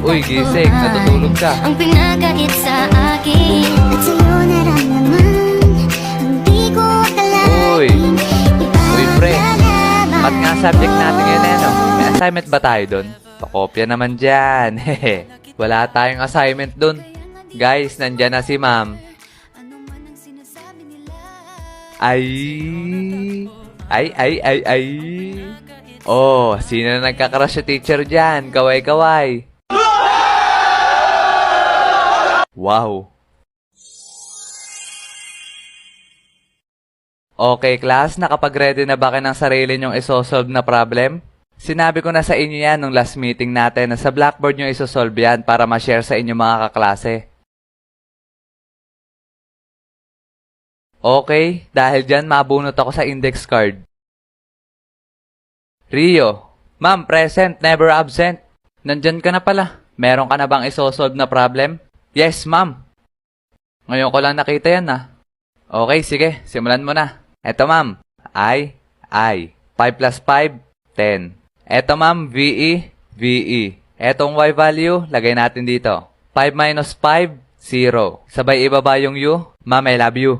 Uy, gising, natutulog ka. Ang pinagkait sa akin at sa'yo naramdaman. Hindi ko Uy, akalain uy pre, ba't nga subject natin ngayon eh, no? May assignment ba tayo dun? Pakopya naman dyan, hehe. Wala tayong assignment dun. Guys, nandyan na si ma'am. Ay, ay. Oh, sino na nagkakrush sa teacher dyan? Kaway-kaway. Wow. Okay, class, nakapag-ready na ba kayo ng sarili nyong isosolve na problem? Sinabi ko na sa inyo yan nung last meeting natin na sa Blackboard nyo isosolve yan para ma-share sa inyo mga kaklase. Okay, dahil dyan mabunot ako sa index card. Rio, ma'am, present, never absent. Nandyan ka na pala. Meron ka na bang isosolve na problem? Yes, ma'am. Ngayon ko lang nakita yan, ah. Okay, sige, simulan mo na. Eto, ma'am, I. 5 plus 5, 10. Eto, ma'am, VE. Etong Y value, lagay natin dito. 5 minus 5, 0. Sabay ibaba yung U. Ma'am, I love you.